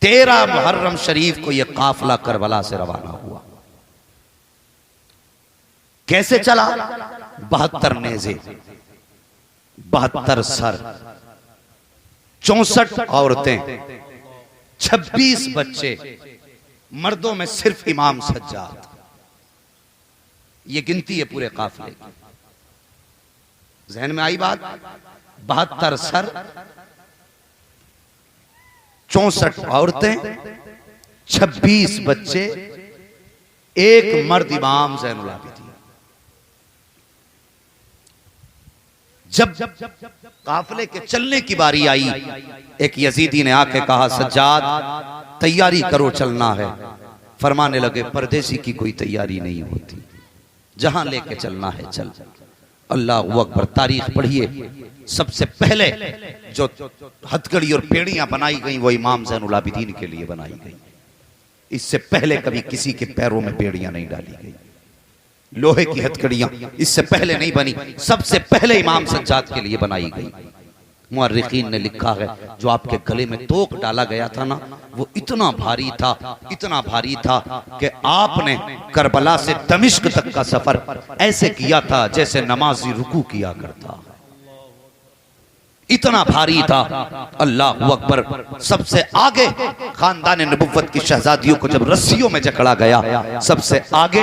13 मुहर्रम शरीफ को यह काफिला करबला से रवाना हुआ। कैसे चला? 72 नेज़े, 72 सर, 64 औरतें, 26 बच्चे, मर्दों में सिर्फ इमाम सज्जाद। ये गिनती है पूरे काफिले की। जहन में आई बात? 72 सर, 64 औरतें, 26 बच्चे, एक मर्द इमाम ज़ैनुल आबिदीन। जब काफिले के चलने की बारी आई, एक यजीदी ने आके कहा, सज्जाद तैयारी करो, चलना है। फरमाने लगे, परदेसी की कोई तैयारी नहीं होती, जहां लेके चलना है चल। अल्लाह अकबर। तारीख पढ़िए, सबसे पहले जो हथकड़ी और पेड़ियां बनाई गई वो इमाम ज़ैनुल आबिदीन के लिए बनाई गई। इससे पहले कभी किसी के पैरों में पेड़ियां नहीं डाली गई। लोहे की हथकड़ियां इससे पहले नहीं बनी, सबसे पहले इमाम सज्जाद के लिए बनाई गई। मुअर्रिखीन ने लिखा है, जो आपके गले में तोक डाला गया था ना, वो इतना भारी था, इतना भारी था कि आपने करबला से दमिश्क तक का सफर ऐसे किया था जैसे नमाजी रुकू किया करता। इतना भारी था। अल्लाह अकबर। सबसे आगे खानदान नबुव्वत की शहजादियों को जब रस्सियों में जकड़ा गया, सबसे आगे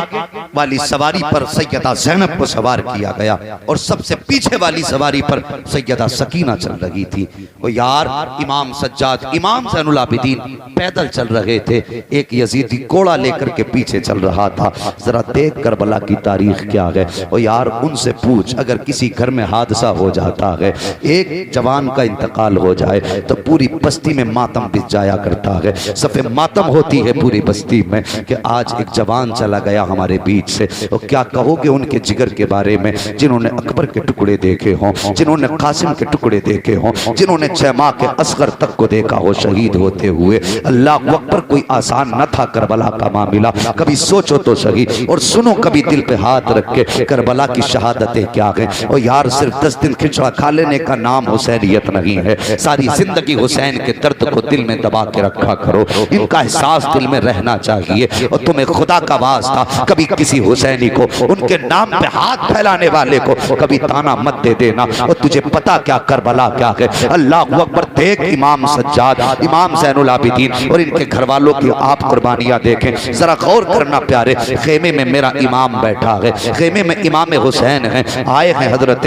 वाली सवारी पर सैयदा ज़ैनब को सवार किया गया और सबसे पीछे वाली सवारी पर सैयदा सकीना चल रही थी। वो यार, इमाम सज्जाद, इमाम ज़ैनुल आबिदीन पैदल चल रहे थे, एक यजीदी कोड़ा लेकर के पीछे चल रहा था। जरा देख करबला की तारीख क्या है। और यार, उनसे पूछ, अगर किसी घर में हादसा हो जाता है, एक जवान का इंतकाल हो जाए तो पूरी बस्ती में मातम बिछ जाया करता है। सफ़े मातम होती है पूरी बस्ती में कि आज एक जवान चला गया हमारे बीच से। और क्या कहोगे उनके जिगर के बारे में, जिन्होंने अकबर के टुकड़े देखे हों, जिन्होंने कासिम के टुकड़े देखे हों, जिन्होंने 6 माह के असगर तक को देखा हो शहीद होते हुए। अल्लाह अकबर। कोई आसान न था करबला का मामला। कभी सोचो तो सही और सुनो, कभी दिल पे हाथ रख के करबला की शहादतें क्या है। और यार, सिर्फ 10 दिन खिचड़ा खा लेने का नाम हुसैनियत नहीं है। सारी जिंदगी हुसैन के दर्द को दिल में दबा के रखा करो, इनका एहसास दिल में रहना चाहिए। और तुम्हें खुदा का वास्ता कभी किसी हुसैनी को, उनके नाम पे हाथ फैलाने वाले को कभी ताना मत दे देना। और तुझे पता क्या करबला क्या है। अल्लाह अकबर। देख, इमाम सज्जाद, इमाम ज़ैनुल आबिदीन और इनके घर वालों की आप कुर्बानियां देखें। जरा गौर करना प्यारे, खेमे में मेरा इमाम बैठा है, खेमे में इमाम हुसैन है। आए हैं हजरत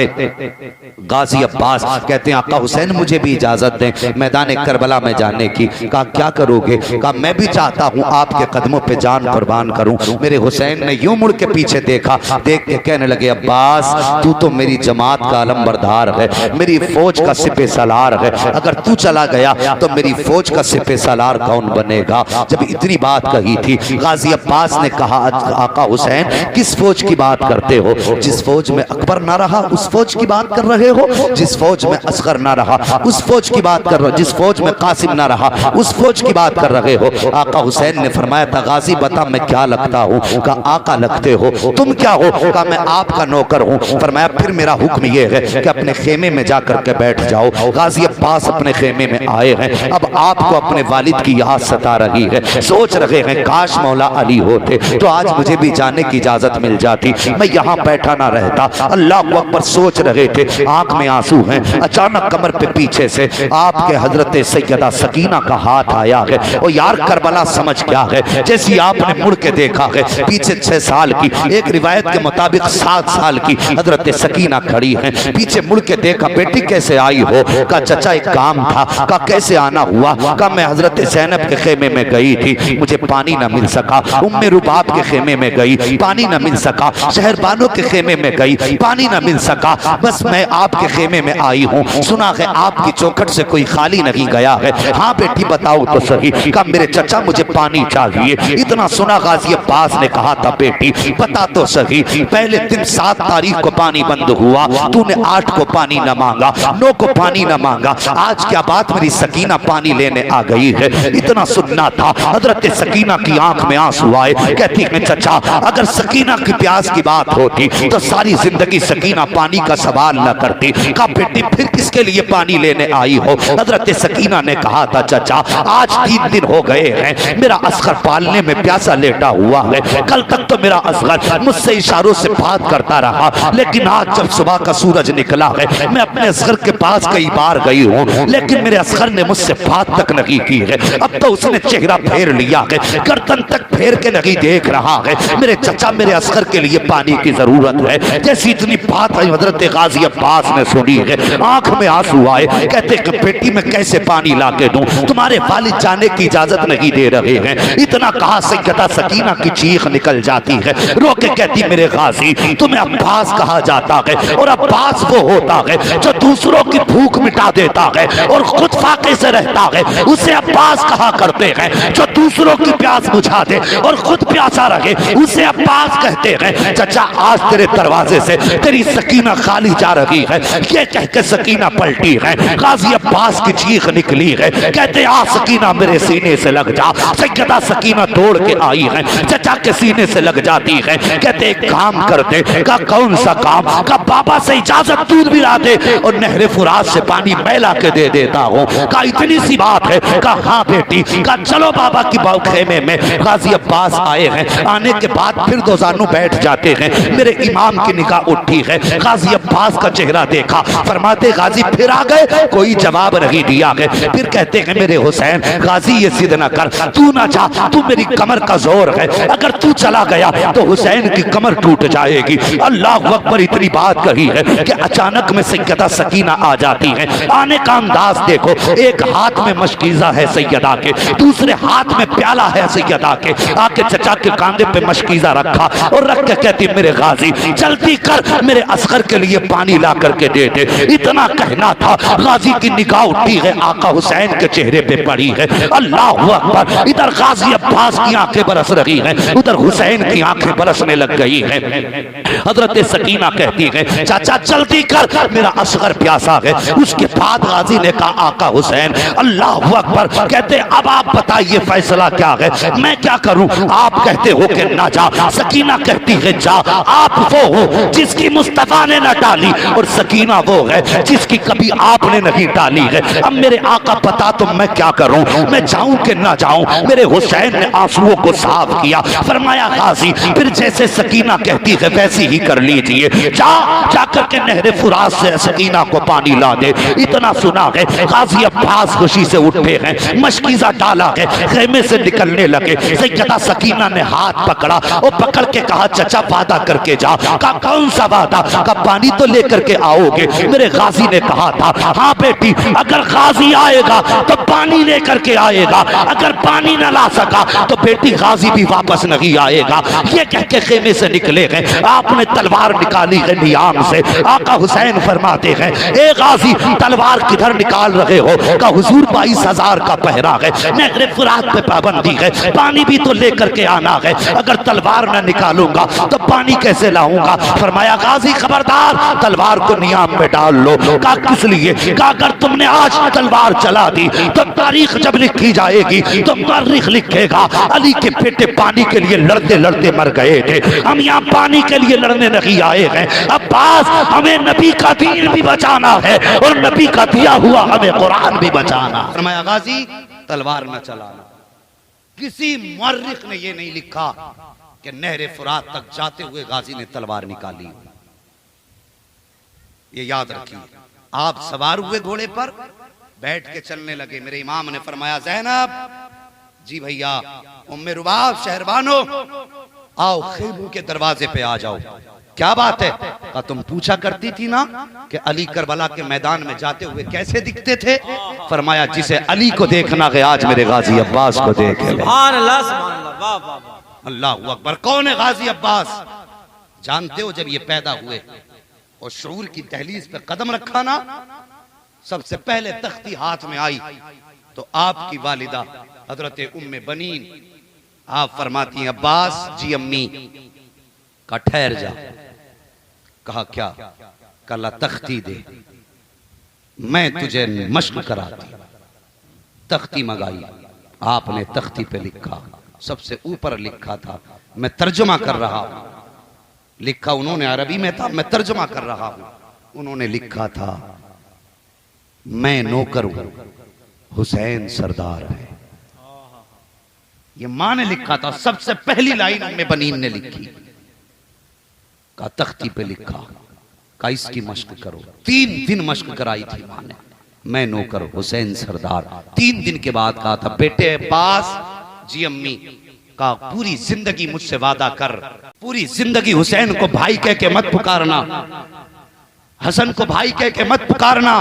गाजी अब्बास, कहते हैं आका हुसैन मुझे भी इजाजत दें मैदान करबला में जाने की। कहा क्या करोगे? कहा मैं भी चाहता हूँ आपके कदमों पे जान कुर्बान करूँ। मेरे हुसैन ने यूं मुड़ के पीछे देखा, देख के कहने लगे, अब्बास तू तो मेरी जमात का अलमबरदार है, मेरी फौज का सिपे सलार है। अगर तू चला गया तो मेरी फौज का सिपे सलार कौन बनेगा? जब इतनी बात कही थी, गाजी अब्बास ने कहा, आका हुसैन किस फौज की बात करते हो? जिस फौज में अकबर ना रहा उस फौज की बात कर रहे हो? जिस फौज में असगर ना रहा उस फौज की बात कर रहे हो? जिस फौज में कासिम ना रहा उस फौज की बात कर रहे हो? आका हुसैन ने फरमाया था, गाजी बता मैं क्या लगता हूँ? कहा आका लगते हो। तुम क्या हो? कहा मैं आपका नौकर हूँ। फरमाया फिर मेरा हुक्म ये है कि अपने खेमे में जाकर के बैठ जाओ। गाजी अब्बास अपने खेमे में आए हैं। अब आपको अपने वालिद की याद सता रही है, सोच रहे हैं काश मौला अली होते तो आज मुझे भी जाने की इजाजत मिल जाती, मैं यहाँ बैठा ना रहता। अल्लाह अकबर। सोच रहे थे, आंख में आंसू हैं। अचानक कमर पे पीछे से आपके हजरत सैयदा सकीना का हाथ आया है। और यार, करबला समझ क्या है। जैसी आपने मुड़ के देखा है, पीछे 6 साल की, एक रिवायत के मुताबिक 7 साल की हजरत सकीना खड़ी है। पीछे मुड़ के देखा, बेटी कैसे आई हो? का चचा एक काम था। का कैसे आना हुआ? का मैं हजरत ज़ैनब के खेमे में गई थी, मुझे पानी न मिल सका। उम्मे रुबाब के खेमे में गई, पानी न मिल सका। शहरबानों के खेमे में गई, पानी न मिल सका। बस मैं आपके खेमे में आई हूँ, सुना है आपकी चौखट से कोई खाली नहीं गया है। हाँ बेटी बताओ तो सही। का मेरे चचा मुझे पानी चाहिए। इतना सुना गाजी अब्बास ने कहा था, बेटी बता तो सही, पहले दिन 7 तारीख को पानी बंद हुआ, तूने 8 को पानी न मांगा, 9 को पानी न मांगा, आज क्या बात मेरी सकीना पानी लेने आ गई है? इतना सुनना था। हजरत सकीना की आंख में आंसू आए, कहती है चचा अगर सकीना की प्यास की बात होती तो सारी जिंदगी सकीना पानी का सवाल न करती। का बेटी फिर किसकी किसके लिए पानी लेने आई हो? हजरत सकीना ने कहा था चाचा आज 3 दिन हो गए हैं मेरा असगर पालने में प्यासा लेटा हुआ है। कल तक तो मेरा असगर मुझसे इशारों से बात करता रहा, लेकिन आज जब सुबह का सूरज निकला है मैं अपने असगर के पास कई बार गई हूँ, लेकिन मेरे असगर ने मुझसे बात तक नहीं की है। अब तो उसने चेहरा फेर लिया है, गर्दन तक फेर के नहीं देख रहा है। मेरे चचा मेरे असगर के लिए पानी की जरूरत है। जैसी इतनी बात है हजरत गाजी अब्बास ने सुनी है, आंख में आंसू आए। कहते कि बेटी मैं कैसे पानी ला के दूं, तुम्हारे वालिद जाने की इजाजत नहीं दे रहे हैं। इतना कहा सैयदा सकीना की चीख निकल जाती है, रो के कहती मेरे गाजी तुम्हें अब्बास कहा जाता है, और अब्बास वो होता है जो दूसरों की भूख मिटा देता है और खुद फाके से रहता है, उसे अब्बास कहा करते हैं। जो दूसरों की प्यास बुझा दे और खुद प्यासा रहे उसे अब्बास कहते हैं। चचा आज तेरे दरवाजे से तेरी सकीना खाली जा रही है, ये कह के सकीना पलटी है। गाजी अब्बास की चीख निकली है, कहते आ सकीना मेरे सीने से लग जा। सैयदा सकीना दौड़ के आई है, चचा के सीने से लग जाती है। कहते एक काम करते का कौन सा काम? का बाबा से इजाजत दूध भी ला दे और नहरे फुरात से पानी मैं ला के दे देता हूँ। का इतनी सी बात है? का हाँ बेटी। का चलो बाबा की बाव खेमे में। गाजी अब्बास आए हैं, आने के बाद फिर दो जानू बैठ जाते हैं। मेरे इमाम की निगाह उठी है, गाजी अब्बास का चेहरा देखा, फरमाते गाजी फिर आ गए? कोई जवाब नहीं दिया है। फिर कहते हैं मेरे हुसैन गाजी ये जिद न कर, तू ना जा, तू मेरी कमर का जोर है, अगर तू चला गया तो हुसैन की कमर टूट जाएगी। अल्लाह अकबर इतनी बात कही है कि अचानक में सैयदा सकीना आ जाती है। आने का अंदाज देखो, एक हाथ में मशकीजा है सैयदा के, दूसरे हाथ में प्याला है सैयदा के। आके चचा के कांधे पे मशकीजा रखा और रख के कहती मेरे गाजी जल्दी कर मेरे असगर के लिए पानी ला करके दे दे। इतना कहना था, गाजी की निगाह उठी है, आका हुसैन के चेहरे पे पड़ी है। अल्लाह अकबर। इधर गाजी अब्बास की आंखें बरस रही हैं, उधर हुसैन की आंखें बरसने लग गई है। हजरत सकीना कहती है चाचा जल्दी कर मेरा असगर प्यासा है। उसके बाद गाजी ने कहा आका हुसैन अल्लाह अकबर। कहते अब आप बताइए फैसला क्या है, मैं क्या करूं? आप कहते हो कि ना जा, सकीना कहती है जा। आप वो हो जिसकी मुस्तफा ने न डाली और सकीना वो है जिसकी कभी आपने नहीं डाली है। अब मेरे आका पता तो मैं क्या करूं, मैं जाऊं कि ना जाऊं? मेरे हुसैन ने आंसुओं को साफ किया, फरमाया गाजी फिर जैसे सकीना कहती है वैसी ही कर लीजिए, जा जाकर के नहरे फुरात से सकीना को पानी ला दे। इतना सुना है, गाजी अब्बास खुशी से उठे हैं, मशकीजा डाला है, खेमे से निकलने लगे। सैयदा सकीना ने हाथ पकड़ा और पकड़ के कहा चचा वादा करके जा। का कौन सा वादा? का पानी तो लेकर के आओगे? मेरे गाजी ने कहा था हाँ बेटी, अगर गाजी आएगा तो पानी लेकर के आएगा, अगर पानी न ला सका तो बेटी गाजी भी वापस नहीं आएगा। ये कह के खेमे से निकले हैं, आपने तलवार निकाली है नियाम से। आका हुसैन फरमाते हैं ए गाजी तलवार किधर निकाल रहे हो? का हुजूर 22,000 का पहरा है, नहरे फुरात पे पाबंदी है, पानी भी तो लेकर के आना है, अगर तलवार न निकालूंगा तो पानी कैसे लाऊंगा? फरमाया गाजी खबरदार तलवार को नियाम में डाल लो। का किस लिए? का अगर तुमने आज तलवार चला दी तो तारीख जब लिखी जाएगी तो तारीख लिखेगा अली के बेटे पानी के लिए लड़ते लड़ते मर गए थे, हम यहाँ पानी के लिए लड़ने नहीं आए हैं। अब्बास हमें नबी का दीन भी बचाना है और नबी का दिया हुआ हमें कुरान भी बचाना। फरमाया गाजी तलवार न चलाना। किसी मुअर्रिख ने यह नहीं लिखा कि नहरे फुरात तक जाते हुए गाजी ने तलवार निकाली। ये याद रखिए। आप सवार हुए घोड़े पर, बैठ के चलने लगे। मेरे इमाम ने फरमाया ज़ैनब जी भैया, उम्मे रुबाब शहरबानो आओ खेमों के दरवाजे पे आ जाओ। क्या बात है? का तुम पूछा करती थी ना कि अली करबला के मैदान में जाते हुए कैसे दिखते थे? फरमाया जिसे अली को देखना है आज मेरे गाजी अब्बास को देख ले। अल्लाह अकबर। कौन है गाजी अब्बास? जानते हो जब ये पैदा हुए और शऊर की दहलीज पे कदम रखा ना, सबसे पहले तख्ती हाथ में आई तो आपकी वालिदा हजरत उम्मे बनीन आप फरमाती हैं अब्बास जी अम्मी का ठहर जा। कहा क्या? कला तख्ती दे, मैं तुझे मश्क कराती। तख्ती मंगाई, आपने तख्ती पे लिखा, सबसे ऊपर लिखा था, मैं तर्जुमा कर रहा हूं। लिखा उन्होंने अरबी में था, मैं तर्जुमा कर रहा हूं। उन्होंने लिखा था मैं नौकर हूं, हुसैन सरदार है। ये मां ने लिखा था, सबसे पहली लाइन में बनीन ने लिखी, का तख्ती पे लिखा, का इसकी मश्क करो। 3 दिन मश्क कराई थी मां ने, मैं नौकर हुसैन सरदार। 3 दिन के बाद कहा था, बेटे अब्बास जी अम्मी का पूरी जिंदगी मुझसे वादा कर, पूरी जिंदगी हुसैन को भाई कह के मत पुकारना, हसन को भाई कह के मत पुकारना,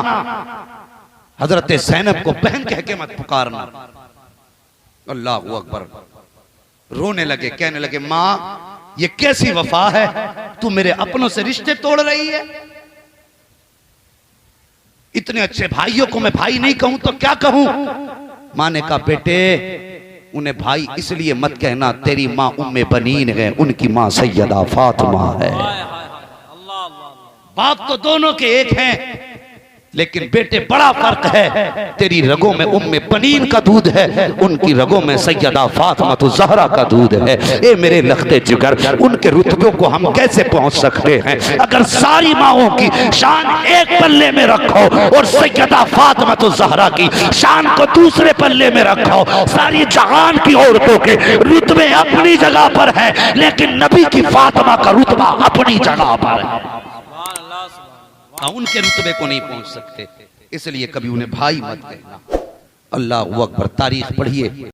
हजरत ज़ैनब को बहन कह के मत पुकारना। अल्लाह अकबर। रोने लगे, कहने लगे, मां ये कैसी वफा है, तू मेरे अपनों से रिश्ते तोड़ रही है। इतने अच्छे भाइयों को मैं भाई नहीं कहूं तो क्या कहूं। मां ने कहा, बेटे उन्हें भाई इसलिए मत कहना, तेरी मां उम्मे बनीन है, उनकी मां सैयदा फातिमा है। बाप तो दोनों के एक हैं, लेकिन बेटे बड़ा फर्क है, तेरी रगों में उम्मे बनीन का दूध है, उनकी रगों में सैयदा फातिमा तो ज़हरा का दूध है। ए मेरे लख्ते जिगर, उनके रुतबों को हम कैसे पहुंच सकते हैं। अगर सारी माओं की शान एक पल्ले में रखो और सैयदा फातिमा तो ज़हरा की शान को दूसरे पल्ले में रखो, सारी जहान की औरतों के रुतबे अपनी जगह पर है, लेकिन नबी की फातिमा का रुतबा अपनी जगह पर है। उनके रुतबे को नहीं पहुंच सकते, इसलिए कभी उन्हें भाई मत कहना। अल्लाह अकबर। तारीख पढ़िए।